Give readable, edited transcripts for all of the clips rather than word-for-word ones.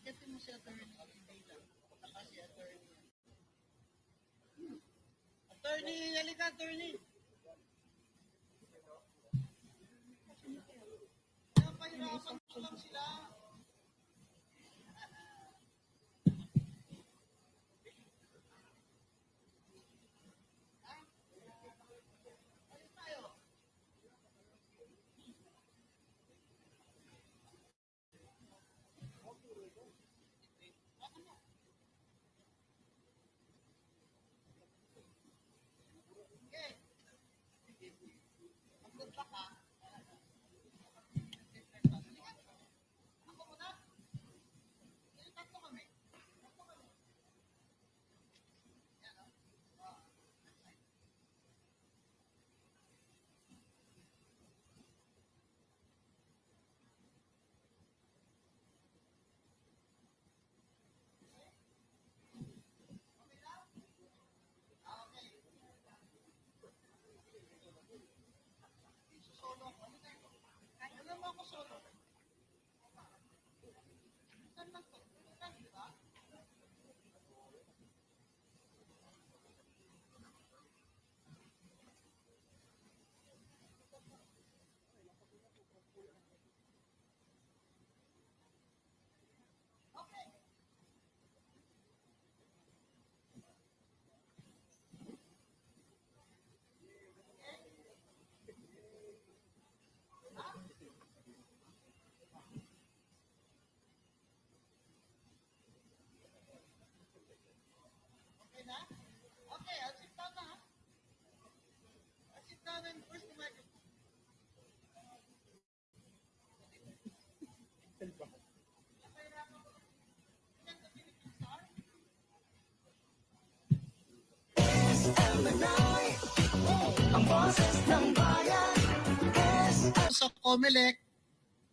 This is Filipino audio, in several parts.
Akitin mo si Attorney Data. Saka si Attorney. Attorney, halika, Attorney. Napahirapan ko lang sila. Alam mo ako solo. Saan lang to? Saan, di ba? Okay na? Okay, I'll sit down na. I'll sit down and push the microphone. Sa COMELEC,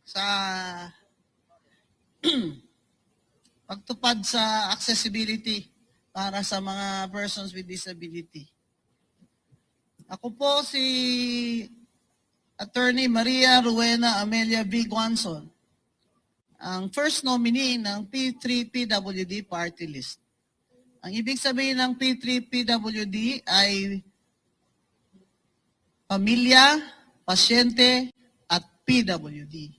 sa pagtupad sa accessibility para sa mga persons with disability. Ako po si Attorney Maria Rowena Amelia B. Guanzon, ang first nominee ng P3PWD party list. Ang ibig sabihin ng P3PWD ay pamilya, pasyente, at PWD.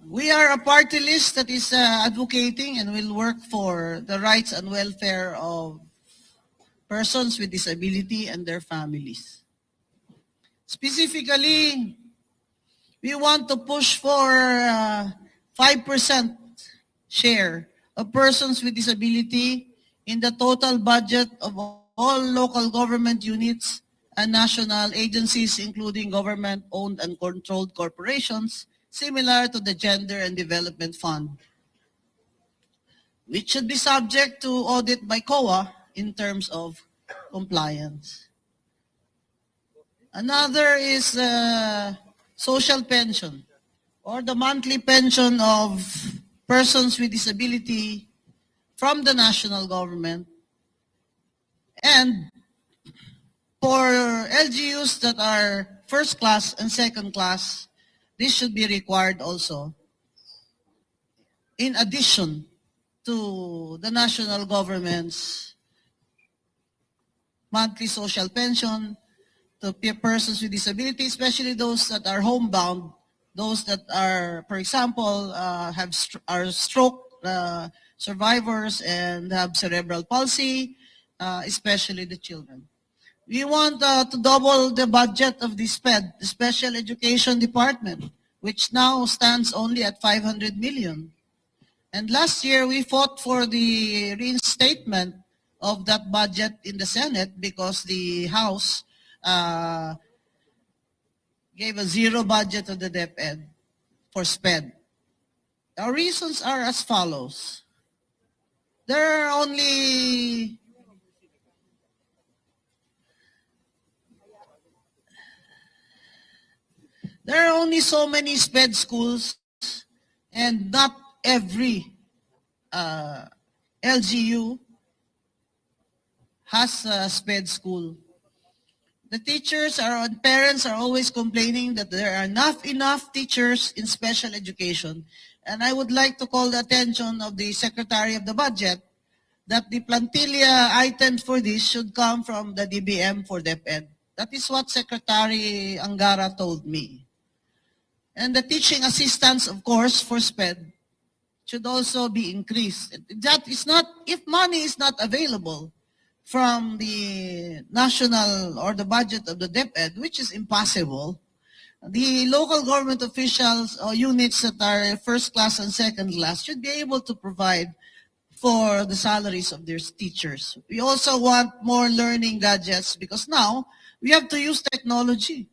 We are a party list that is advocating and will work for the rights and welfare of persons with disability and their families. Specifically, we want to push for 5% share of persons with disability in the total budget of all local government units and national agencies, including government-owned and controlled corporations, similar to the Gender and Development Fund, which should be subject to audit by COA in terms of compliance. Another is social pension, or the monthly pension of persons with disability from the national government. And for LGUs that are first class and second class, this should be required also, in addition to the national government's monthly social pension to persons with disability, especially those that are homebound, those that are, for example, are stroke survivors and have cerebral palsy, especially the children. We want to double the budget of the SPED, the Special Education Department, which now stands only at 500 million. And last year, we fought for the reinstatement of that budget in the Senate because the House gave a zero budget to the DepEd for SPED. Our reasons are as follows. There are only so many SPED schools, and not every LGU has a SPED school. The teachers and parents are always complaining that there are not enough teachers in special education. And I would like to call the attention of the Secretary of the Budget that the plantilla items for this should come from the DBM for DepEd. That is what Secretary Angara told me. And the teaching assistants, of course, for SPED should also be increased. That is not, if money is not available from the national or the budget of the DepEd, which is impossible, the local government officials or units that are first class and second class should be able to provide for the salaries of their teachers. We also want more learning gadgets because now we have to use technology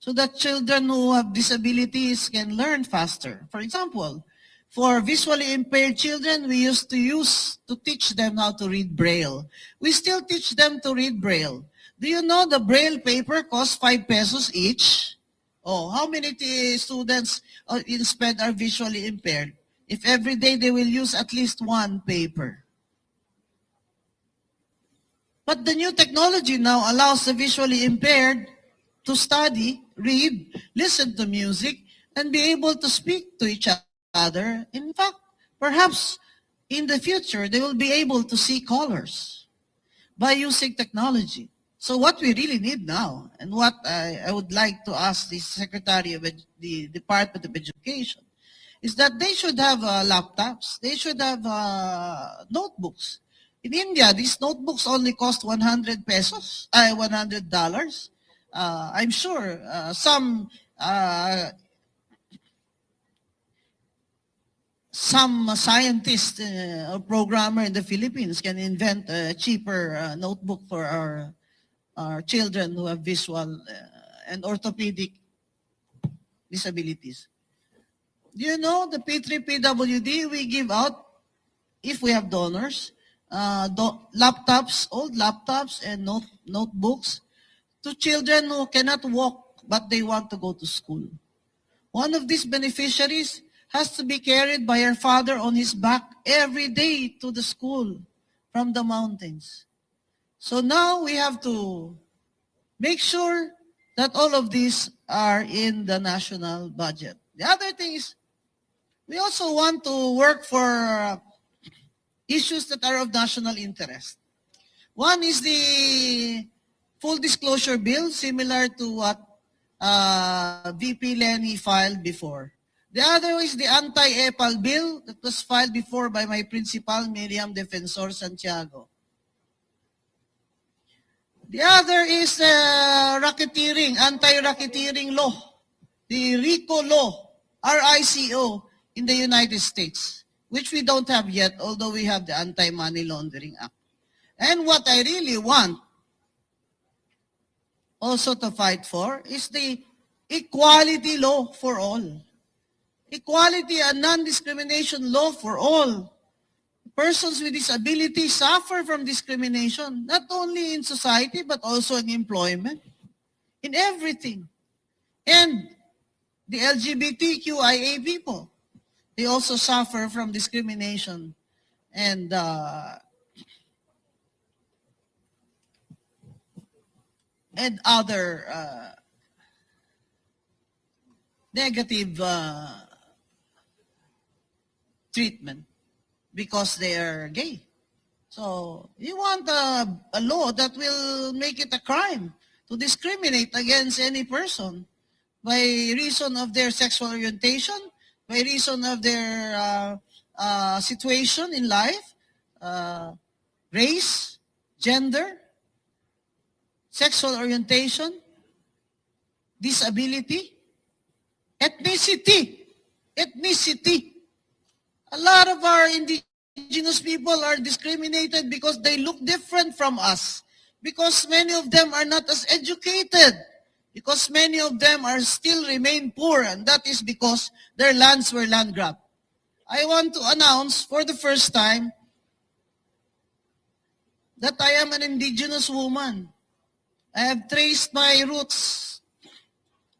so that children who have disabilities can learn faster. For example, for visually impaired children, we used to teach them how to read Braille. We still teach them to read Braille. Do you know the Braille paper costs 5 pesos each? Oh, how many students in SPED are visually impaired? If every day they will use at least one paper. But the new technology now allows the visually impaired to study, read, listen to music, and be able to speak to each other. In fact, perhaps in the future, they will be able to see colors by using technology. So what we really need now, and what I would like to ask the Secretary of the Department of Education, is that they should have laptops. They should have notebooks. In India, these notebooks only cost 100 pesos, $100. I'm sure some scientist or programmer in the Philippines can invent a cheaper notebook for our children who have visual and orthopedic disabilities. Do you know the P3PWD we give out, if we have donors, laptops, old laptops and notebooks to children who cannot walk but they want to go to school. One of these beneficiaries has to be carried by her father on his back every day to the school from the mountains. So now we have to make sure that all of these are in the national budget. The other thing is, we also want to work for issues that are of national interest. One is the full disclosure bill, similar to what VP Lenny filed before. The other is the anti-EPAL bill that was filed before by my principal, Miriam Defensor Santiago. The other is racketeering, anti-racketeering law, the RICO law, RICO in the United States, which we don't have yet, although we have the Anti-Money Laundering Act. And what I really want also to fight for is the equality law for all. Equality and non-discrimination law for all. Persons with disabilities suffer from discrimination, not only in society, but also in employment, in everything. And the LGBTQIA people, they also suffer from discrimination and other negative treatment because they are gay. So you want a law that will make it a crime to discriminate against any person by reason of their sexual orientation, by reason of their situation in life, race, gender, sexual orientation, disability, ethnicity. A lot of our indigenous people are discriminated because they look different from us, because many of them are not as educated, because many of them are still remain poor, and that is because their lands were land grabbed. I want to announce for the first time that I am an indigenous woman. I have traced my roots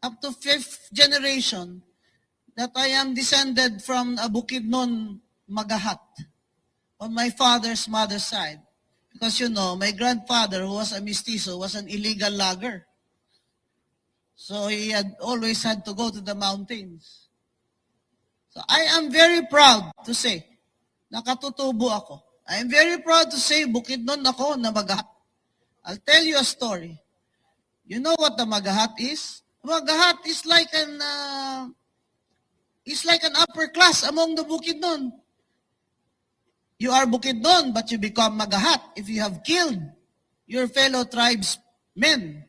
up to 5th generation, that I am descended from a Bukidnon Magahat on my mother's side. Because you know, my grandfather, who was a mestizo, was an illegal logger. So he had always had to go to the mountains. So I am very proud to say, nakatutubo ako. I am very proud to say, Bukidnon ako na Magahat. I'll tell you a story. You know what the Magahat is? Magahat is like an upper class among the Bukidnon. You are Bukidnon, but you become Magahat if you have killed your fellow tribesmen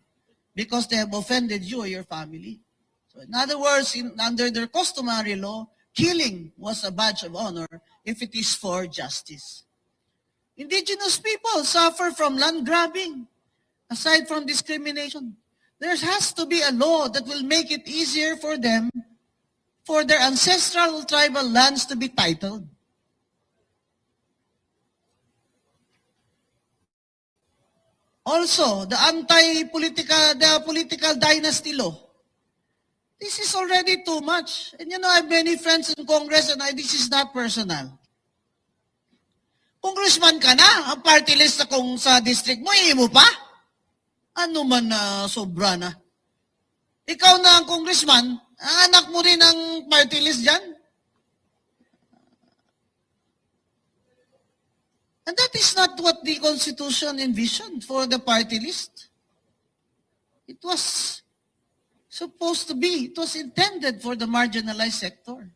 because they have offended you or your family. So in other words, under their customary law, killing was a badge of honor if it is for justice. Indigenous people suffer from land grabbing. Aside from discrimination, there has to be a law that will make it easier for them, for their ancestral tribal lands to be titled. Also, the political dynasty law. This is already too much. And you know, I have many friends in Congress and this is not personal. Congressman ka na, ang party list na kung sa district mo, mo pa? Ano man na sobra na. Ikaw na ang congressman, ang anak mo rin ang party list dyan. And that is not what the Constitution envisioned for the party list. It was supposed to be, it was intended for the marginalized sector.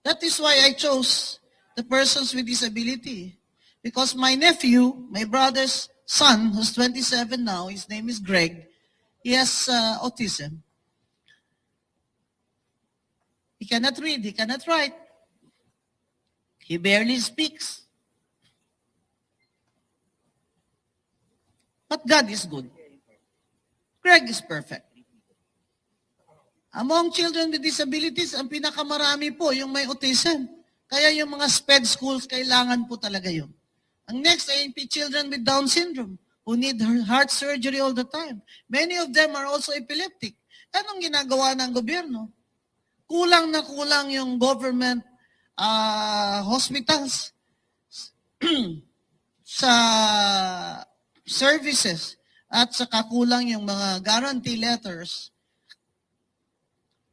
That is why I chose the persons with disability. Because my nephew, my brother's son, who's 27 now, his name is Greg, he has autism. He cannot read, he cannot write. He barely speaks. But God is good. Greg is perfect. Among children with disabilities, ang pinakamarami po yung may autism. Kaya yung mga SPED schools, kailangan po talaga yun. Ang next ay children with Down syndrome who need heart surgery all the time. Many of them are also epileptic. Anong ginagawa ng gobyerno? Kulang na kulang yung government hospitals sa services at saka kulang yung mga guarantee letters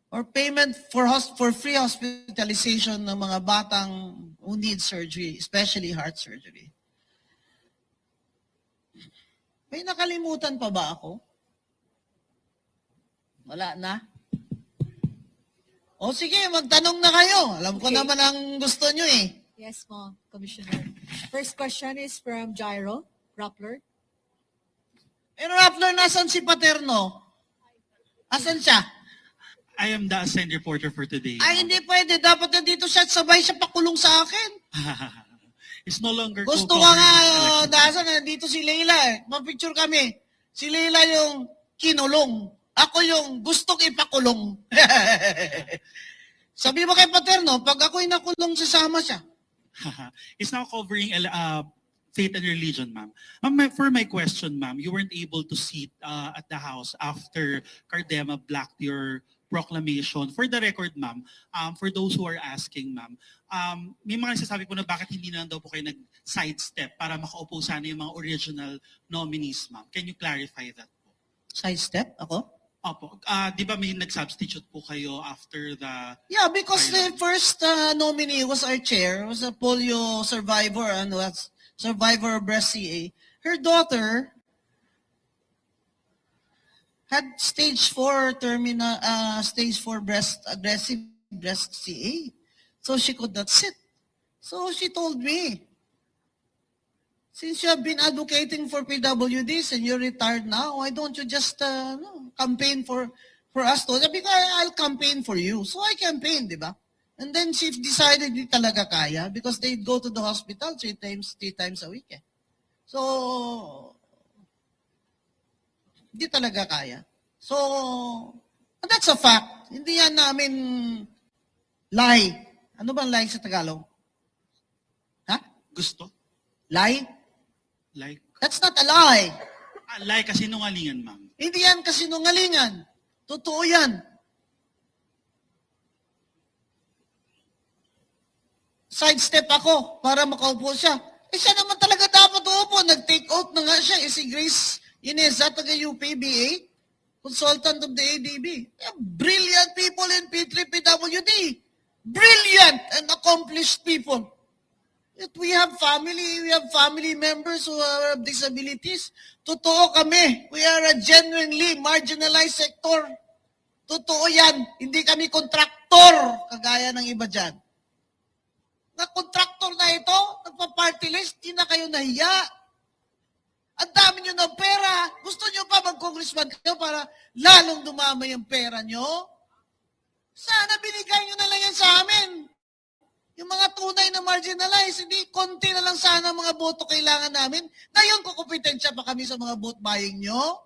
or payment for free hospitalization ng mga batang who need surgery, especially heart surgery. May nakalimutan pa ba ako? Wala na? O sige, magtanong na kayo. Alam ko naman ang gusto nyo eh. Yes, ma'am, Commissioner. First question is from Jairo Rappler. Pero Rappler, nasan si Paterno? Asan siya? I am the assigned reporter for today. Ay, hindi pwede. Dapat nandito siya at sabay siya pakulong sa akin. It's no longer Gusto ko co-covering nga, election. nasa nandito si Leila eh. Mapicture kami. Si Leila yung kinulong. Ako yung gustong ipakulong. Sabi mo kay Paterno, pag ako'y nakulong, sasama siya. It's now covering faith and religion, ma'am. Ma'am, for my question, ma'am, you weren't able to sit at the House after Cardema blocked your proclamation. For the record, ma'am, for those who are asking, ma'am, may mga nagsasabi po na bakit hindi na daw po kayo nag-sidestep para makaupo sana yung mga original nominees, ma'am. Can you clarify that po? Sidestep? Ako? Opo. Di ba may nag-substitute po kayo after the... Yeah, because the first nominee was our chair, was a polio survivor, and was survivor of breast CA. Her daughter had stage 4 aggressive breast CA. So she could not sit. So she told me, since you have been advocating for PWDs and you're retired now, why don't you just campaign for us to? Sabi ko, I'll campaign for you. So I campaigned, di ba? And then she decided di talaga kaya because they'd go to the hospital three times a week. Eh. So, di talaga kaya. So, that's a fact. Hindi yan namin lie. Ano bang lie sa Tagalog? Ha? Gusto? Lie? Like? That's not a lie. Like kasi nungalingan, ma'am. Hindi yan kasinungalingan. Totoo yan. Sidestep ako para makaupo siya. Eh siya naman talaga dapat uupo. Nag-take out na nga siya. Eh si Grace Ineza, taga UPBA. consultant of the ADB. They are brilliant people in P3PWD. Brilliant and accomplished people. Yet we have family members who have disabilities. Totoo kami. We are a genuinely marginalized sector. Totoo yan. Hindi kami kontraktor, kagaya ng iba dyan. Na kontraktor na ito, nagpa-party list, di na kayo nahiya. Ang dami nyo ng pera. Gusto nyo pa mag-congressman kayo para lalong dumamay ang pera nyo? Sana binigay nyo na lang yan sa amin. Yung mga tunay na marginalized, hindi konti na lang sana mga boto kailangan namin. Ngayon, kukumpetensya pa kami sa mga vote buying nyo.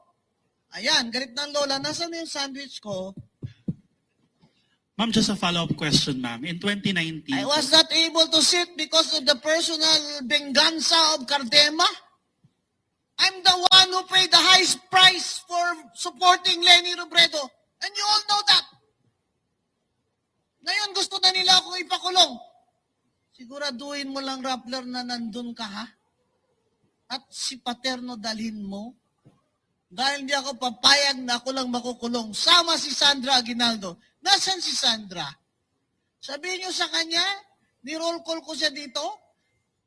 Ayan, galit na ang lola. Nasaan na yung sandwich ko? Ma'am, just a follow-up question, ma'am. In 2019, I was not able to sit because of the personal venganza of Cardema. I'm the one who paid the highest price for supporting Leni Robredo. And you all know that. Ngayon, gusto na nila akong ipakulong. Siguraduhin mo lang, Rappler, na nandun ka, ha? At si Paterno dalhin mo. Dahil hindi ako papayag na ako lang makukulong. Sama si Sandra Aguinaldo. Nasaan si Sandra? Sabihin niyo sa kanya, ni-roll call ko siya dito.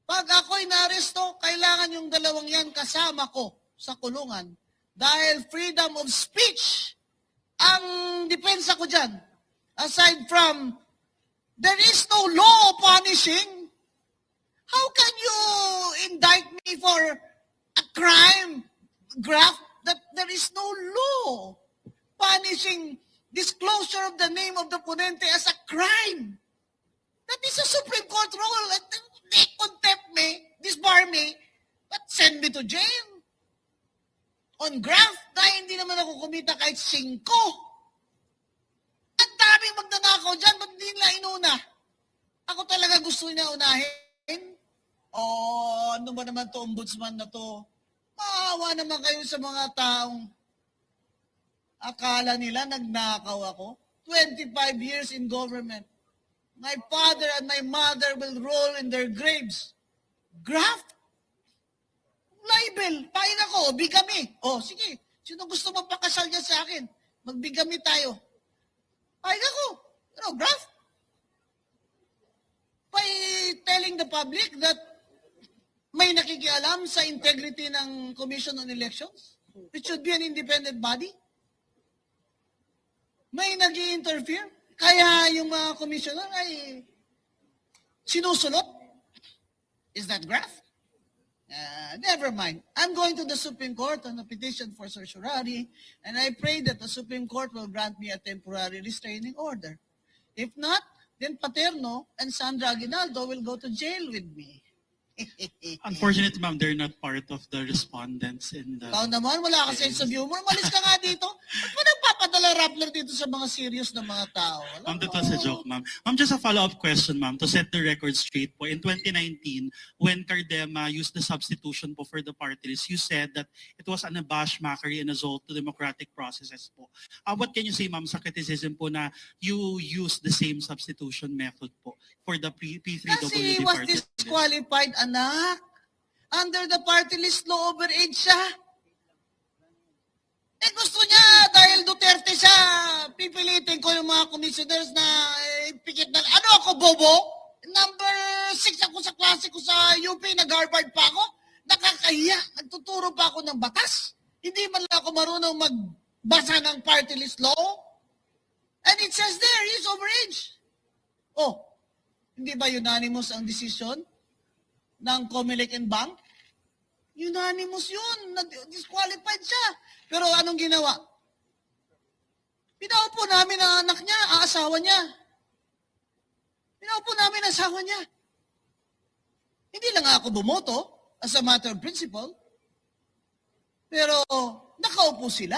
Pag ako'y naaresto, kailangan yung dalawang yan kasama ko sa kulungan. Dahil freedom of speech ang depensa ko dyan. Aside from there is no law punishing. How can you indict me for a crime, Graf, that there is no law punishing disclosure of the name of the ponente as a crime? That is a Supreme Court rule. They contempt me, disbar me, but send me to jail. On Graf, dahil hindi naman ako kumita kahit 5. Ang daming magnanakaw dyan, ba't hindi nila inuna? Ako talaga gusto niya unahin. Ano ba naman to, ombudsman na to? Maawa naman kayo sa mga taong akala nila nagnakaw ako. 25 years in government. My father and my mother will roll in their graves. Graft? Libel. Pain ako. Bigami. Sige. Sino gusto magpakasal niya sa akin? Magbigami tayo. Pain ako. Graft? By telling the public that may nakikialam sa integrity ng Commission on Elections? It should be an independent body? May nag-i-interfere? Kaya yung mga commissioner ay sinusulot? Is that graft? Never mind. I'm going to the Supreme Court on a petition for certiorari, and I pray that the Supreme Court will grant me a temporary restraining order. If not, then Paterno and Sandra Aguinaldo will go to jail with me. unfortunately, ma'am, they're not part of the respondents in the... Ikaw naman, wala ka sense of humor. Malis ka nga dito. Ba't pa nagpapadala Rappler dito sa mga serious na mga tao? Ma'am, that was a joke, ma'am. Ma'am, just a follow-up question, ma'am, to set the record straight po. In 2019, when Cardema used the substitution po for the party list, you said that it was an abashed mockery and assault to democratic processes po. What can you say, ma'am, sa criticism po na you used the same substitution method po for the P3WD Kasi he was party list? disqualified, anak. Under the party list law, overage siya. Gusto niya, dahil Duterte siya, pipilitin ko yung mga commissioners na pikit na, ano ako, bobo? Number 6 ako sa klase ko sa UP, nag-Harvard pa ako. Nakakahiya, nagtuturo pa ako ng batas. Hindi man lang ako marunong magbasa ng party list law. And it says there, he's overage. Hindi ba unanimous ang decision ng Comelec and Bank? Unanimous yun. Disqualified siya. Pero anong ginawa? Pinaupo namin ang anak niya, ang asawa niya. Pinaupo namin ang asawa niya. Hindi lang ako bumoto as a matter of principle. Pero nakaupo sila.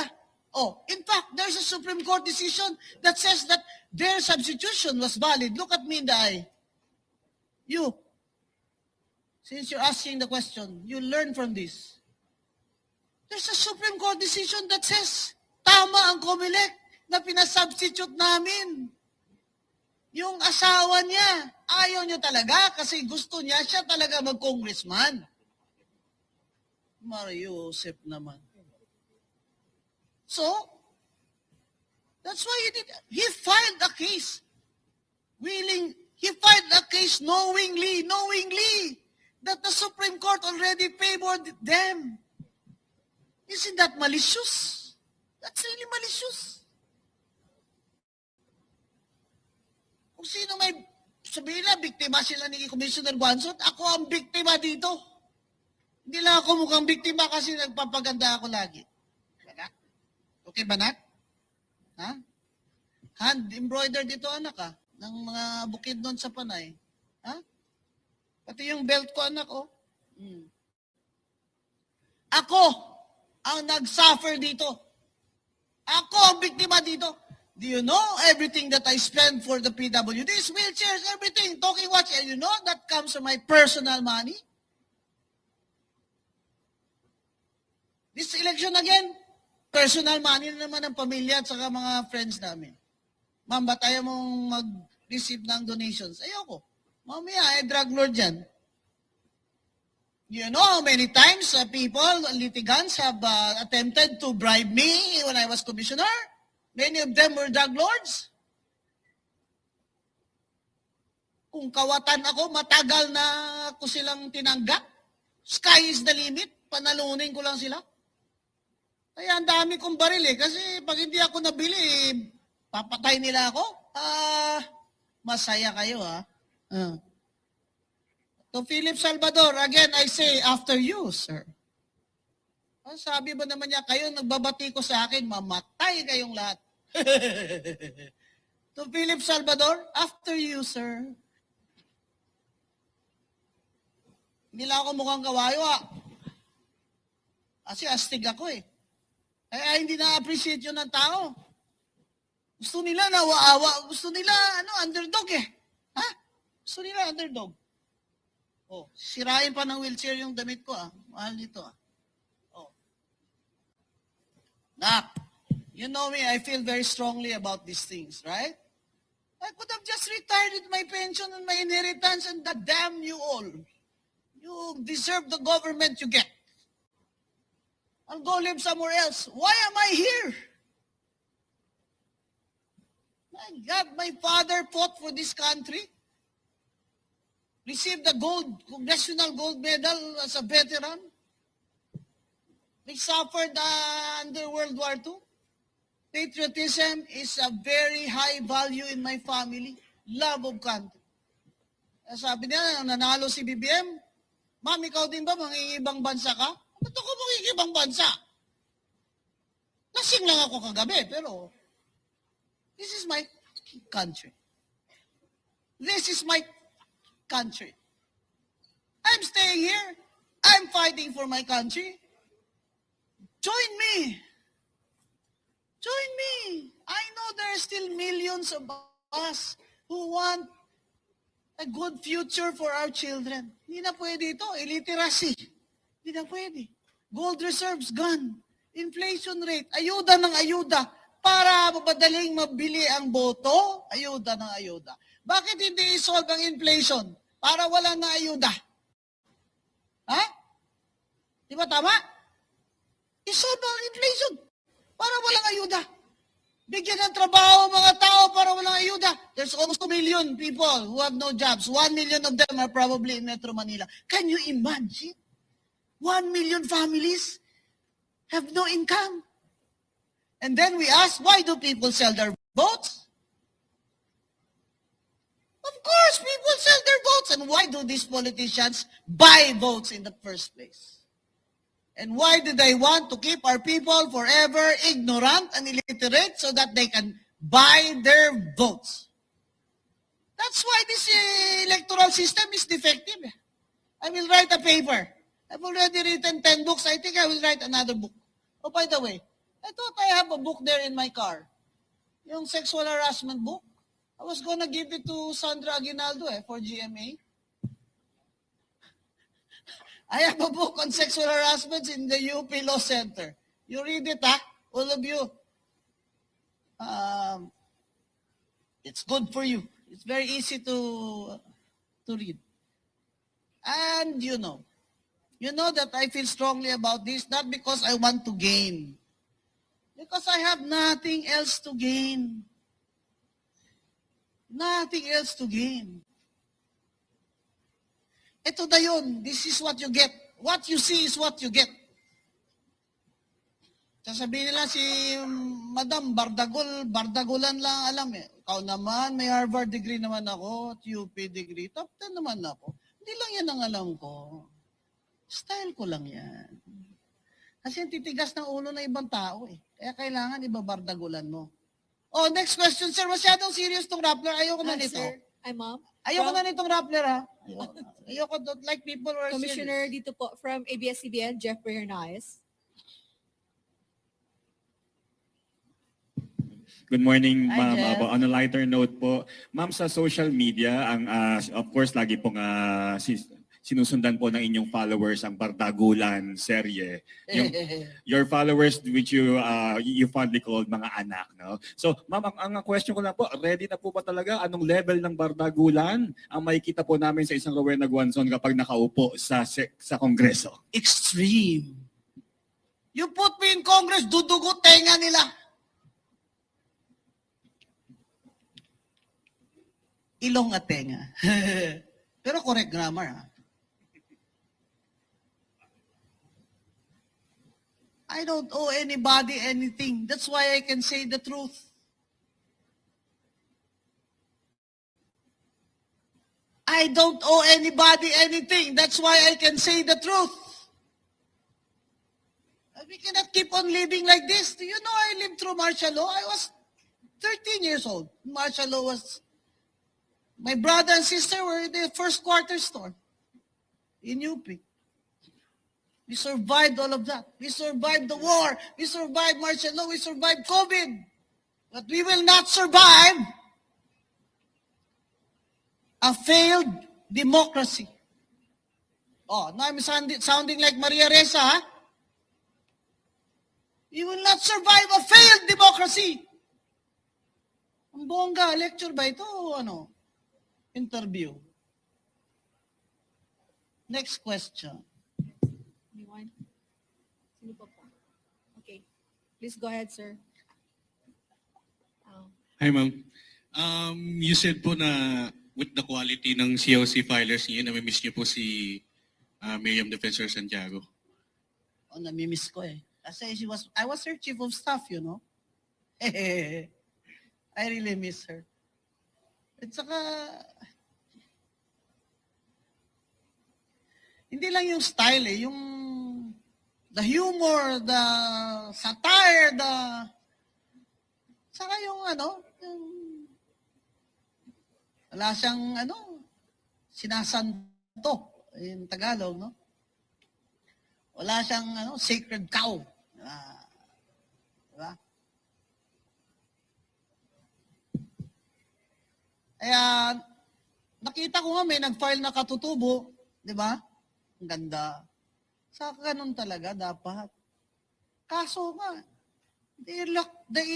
In fact, there's a Supreme Court decision that says that their substitution was valid. Look at me in the eye. You, since you're asking the question, you learn from this. There's a Supreme Court decision that says, tama ang Comelec na pinasubstitute namin. Yung asawa niya, ayaw niya talaga kasi gusto niya siya talaga mag-congressman. Mario Josep naman. So, That's why he filed a case. He filed a case knowingly that the Supreme Court already favored them. Isn't that malicious? That's really malicious. Kung sino may sabihin na, biktima sila ni Commissioner Guanzon, ako ang biktima dito. Hindi lang ako mukhang biktima kasi nagpapaganda ako lagi. Banak? Okay, Banak? Ha? Hand embroidered dito, anak, ha? Ng mga bukid doon sa Panay. Ha? Pati yung belt ko, anak, oh. Ako ang nag-suffer dito. Ako ang biktima dito. Do you know everything that I spend for the PWDs, wheelchairs, everything, talking watch, and you know that comes from my personal money? This election again, personal money na naman ng pamilya at saka mga friends namin. Ma'am, ba't ayaw mong mag-receive ng donations? Ayoko. Mamaya, drug lord yan. You know how many times people, litigants, have attempted to bribe me when I was commissioner? Many of them were drug lords. Kung kawatan ako, matagal na ko silang tinanggap. Sky is the limit. Panalunin ko lang sila. Kaya ang dami kong baril eh. Kasi pag hindi ako nabili, papatay nila ako. Masaya kayo ha. To Philip Salvador, again, I say, after you, sir. Sabi ba naman niya, kayo nagbabati ko sa akin, mamatay kayong lahat. To Philip Salvador, after you, sir. Hindi lang ako mukhang kawayo, ha. Kasi astig ako, eh. Kaya hindi na-appreciate yun ng tao. Gusto nila nawaawa. Gusto nila, underdog, eh. Ha? Gusto nila underdog. Oh, sirain pa ng wheelchair yung damit ko, ah. Mahal nito, ah. Oh. Nak, you know me, I feel very strongly about these things, right? I could have just retired with my pension and my inheritance and damn you all. You deserve the government you get. I'll go live somewhere else. Why am I here? My God, my father fought for this country. Received the Congressional Gold Medal as a veteran. They suffered under World War II. Patriotism is a very high value in my family. Love of country. Sabi niya, nanalo si BBM, Ma'am, ikaw din ba mangingibang bansa ka? Ba't ako mangingibang bansa? Lasing lang ako kagabi, pero this is my country. This is my country. I'm staying here. I'm fighting for my country. Join me. Join me. I know there are still millions of us who want a good future for our children. Hindi na pwede ito. Illiteracy. Hindi na pwede. Gold reserves, gone. Inflation rate, ayuda ng ayuda. Para madaling mabili ang boto, ayuda ng ayuda. Bakit hindi isolve ang inflation? Para wala na ayuda. Ha? Di ba tama? Isolve ang inflation. Para walang ayuda. Bigyan ng trabaho mga tao para walang ayuda. There's almost 2 million people who have no jobs. 1 million of them are probably in Metro Manila. Can you imagine? 1 million families have no income. And then we ask, why do people sell their votes? Of course, people sell their votes. And why do these politicians buy votes in the first place? And why do they want to keep our people forever ignorant and illiterate so that they can buy their votes? That's why this electoral system is defective. I will write a paper. I've already written 10 books. I think I will write another book. Oh, by the way, I thought I have a book there in my car. Yung sexual harassment book. I was gonna give it to Sandra Aguinaldo for GMA. I have a book on sexual harassment in the UP Law Center. You read it, all of you. It's good for you. It's very easy to read. And you know that I feel strongly about this, not because I want to gain. Because I have nothing else to gain. Nothing else to gain. Ito na yun. This is what you get. What you see is what you get. Sasabihin nila si Madam Bardagulan lang alam eh. Ikaw naman, may Harvard degree naman ako, at UP degree, top 10 naman ako. Hindi lang yan ang alam ko. Style ko lang yan. Kasi titigas ng ulo ng ibang tao eh. Kaya kailangan ibabardagulan mo. Oh, next question, sir. Masyadong serious tong Rappler. Ayoko na nito. Sir, ma'am. Ayoko na nitong Rappler, ha? Ayoko, don't like people who are Commissioner serious. dito po from ABS-CBN, Jeffrey Hernandez. Good morning, Hi, ma'am. Jeff. On a lighter note po, ma'am, sa social media, ang of course, lagi pong sinusundan po ng inyong followers ang Bardagulan serye. Your followers, which you fondly called mga anak, no? So, ma'am, ang question ko lang po, ready na po ba talaga? Anong level ng Bardagulan ang makikita po namin sa isang Rowena Guanzon kapag nakaupo sa Kongreso? Extreme. You put me in Congress, dudugo tenga nila. Ilong at tenga. Pero correct grammar, ha? I don't owe anybody anything. That's why I can say the truth. I don't owe anybody anything. That's why I can say the truth. We cannot keep on living like this. Do you know I lived through martial law? I was 13 years old. Martial law was... My brother and sister were in the first quarter store in UP. We survived all of that. We survived the war. We survived martial law. We survived COVID. But we will not survive a failed democracy. Oh, now I'm sounding like Maria Ressa, huh? We will not survive a failed democracy. Ang bongga, lecture ba ito o ano? Interview. Next question. Anyone? Sino pa po? Okay. Please go ahead, sir. Hi, ma'am. You said po na with the quality ng COC filers niyo, namimiss niyo po si Miriam Defensor Santiago. Oh, namimiss ko eh. Kasi I was her chief of staff, you know. I really miss her. At saka, hindi lang yung style eh, yung the humor, the satire, saka yung wala siyang sinasanto in Tagalog, no? Wala siyang sacred cow. Diba? Kaya, nakita ko nga may nag-file na katutubo, di ba? Ang ganda. Saka ganun talaga dapat. Kaso nga, the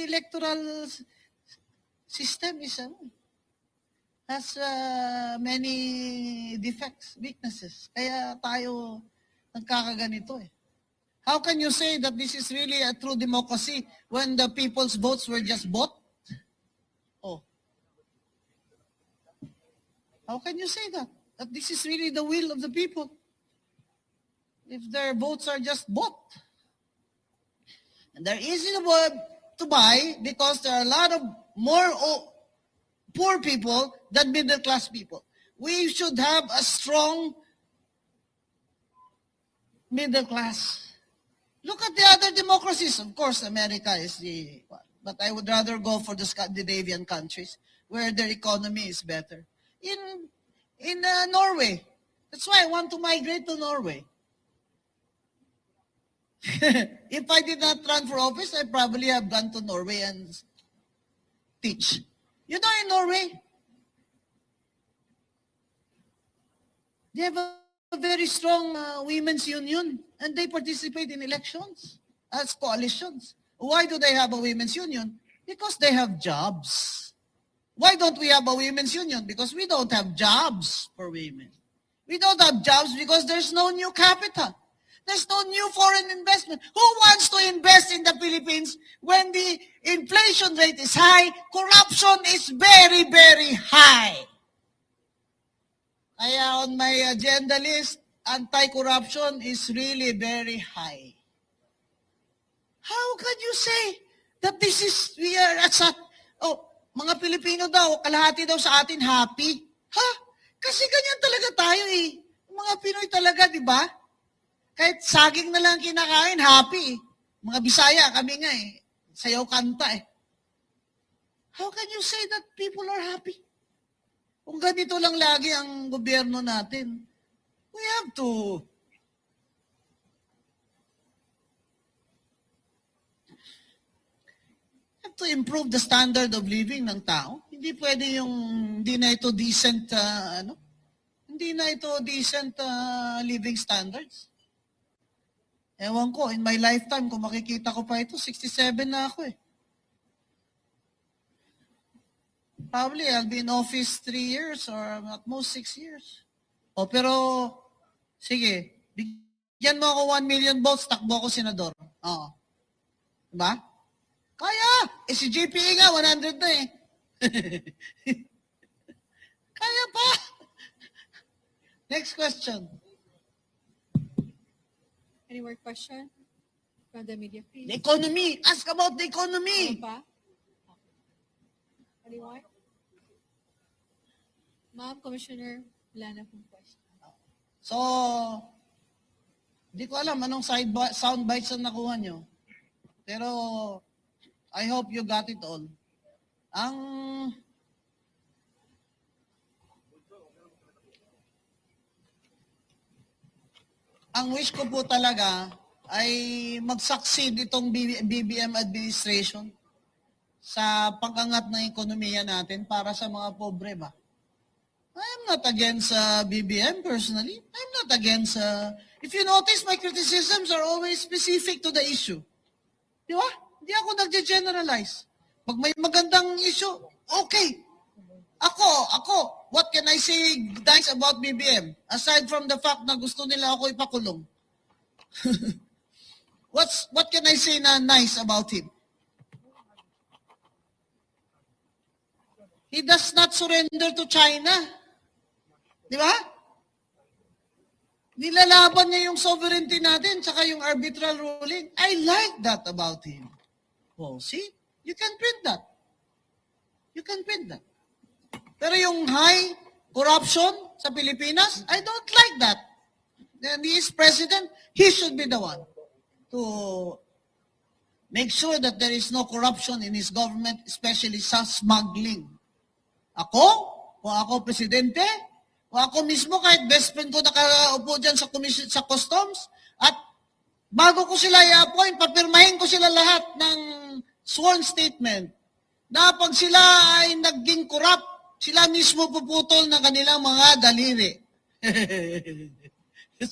electoral system has many defects, weaknesses. Kaya tayo nagkakaganito eh. How can you say that this is really a true democracy when the people's votes were just bought? Oh. How can you say that? That this is really the will of the people? If their votes are just bought. And they're easy to buy because there are a lot of more poor people than middle class people. We should have a strong middle class. Look at the other democracies. Of course, America is the one. But I would rather go for the Scandinavian countries where their economy is better. In Norway. That's why I want to migrate to Norway. If I did not run for office, I probably have gone to Norway and teach. You know, in Norway, they have a very strong women's union and they participate in elections as coalitions. Why do they have a women's union? Because they have jobs. Why don't we have a women's union? Because we don't have jobs for women. We don't have jobs because there's no new capital. There's no new foreign investment. Who wants to invest in the Philippines Philippines, when the inflation rate is high, corruption is very, very high. Kaya on my agenda list, anti-corruption is really very high. How can you say that we are at mga Pilipino daw, kalahati daw sa atin happy? Ha? Kasi ganyan talaga tayo eh. Mga Pinoy talaga, di ba? Kahit saging na lang kinakain, happy eh. Mga Bisaya, kami nga eh. Sayaw kanta eh. How can you say that people are happy? Kung ganito lang lagi ang gobyerno natin, we have to improve the standard of living ng tao. Hindi pwede yung hindi na ito decent living standards. Ewan ko, in my lifetime, kung makikita ko pa ito, 67 na ako eh. Probably I'll be in office 3 years or at most 6 years. O pero, sige, bigyan mo ako 1 million votes, takbo ako senador. Oo. Diba? Kaya! Eh si JPA nga, 100 na eh. Kaya pa! Next question. Any more question from the media, please? The economy. Ask about the Ano economy. pa? Anyone? Ma'am, Commissioner, wala na pong question. So, di ko alam anong sound bites ang nakuha nyo. Pero, I hope you got it all. Ang wish ko po talaga ay mag-succeed itong BBM administration sa pag-angat ng ekonomiya natin para sa mga pobre ba. I'm not against BBM personally. I'm not against... if you notice, my criticisms are always specific to the issue. Di ba? Hindi ako nagge-generalize. Pag may magandang issue, okay. Ako, what can I say nice about BBM? Aside from the fact na gusto nila ako ipakulong. What can I say na nice about him? He does not surrender to China. Di ba? Nilalaban niya yung sovereignty natin tsaka yung arbitral ruling. I like that about him. Oh, see? You can print that. You can print that. Pero yung high corruption sa Pilipinas, I don't like that. And he is president, he should be the one to make sure that there is no corruption in his government, especially sa smuggling. Ako, kung ako presidente, kung ako mismo, kahit best friend ko nakaupo dyan sa commission, sa customs, at bago ko sila i-appoint, papirmahin ko sila lahat ng sworn statement na pag sila ay naging corrupt, sila mismo puputol ng kanilang mga daliri. 10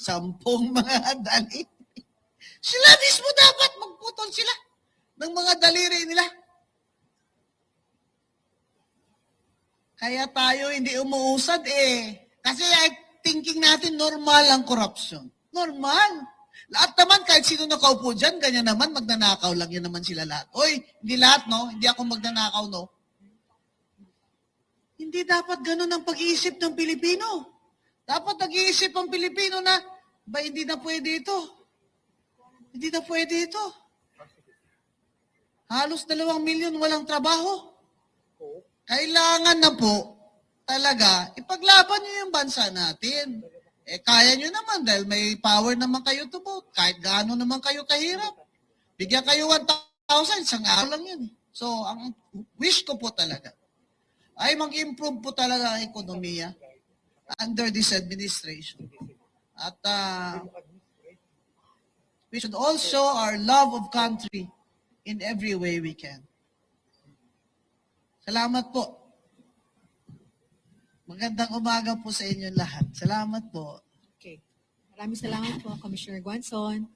mga daliri. Sila mismo dapat magputol sila ng mga daliri nila. Kaya tayo hindi umuusad eh. Kasi thinking natin normal ang corruption. Normal. Lahat naman, kahit sino nakaupo dyan, ganyan naman, magnanakaw lang yan naman sila lahat. Oy, hindi lahat, no? Hindi ako magnanakaw, no? Hindi dapat ganun ang pag-iisip ng Pilipino. Dapat nag-iisip ang Pilipino na, ba hindi na pwede ito? Hindi na pwede ito. Halos 2 milyon walang trabaho. Kailangan na po talaga ipaglaban niyo yung bansa natin. Eh kaya niyo naman dahil may power naman kayo to vote. Kahit gaano naman kayo kahirap. Bigyan kayo 1,000, isang araw lang yun. So ang wish ko po talaga ay mag-improve po talaga ang ekonomiya under this administration. At we should all show our love of country in every way we can. Salamat po. Magandang umaga po sa inyo lahat. Salamat po. Okay. Maraming salamat po, Commissioner Guanzon.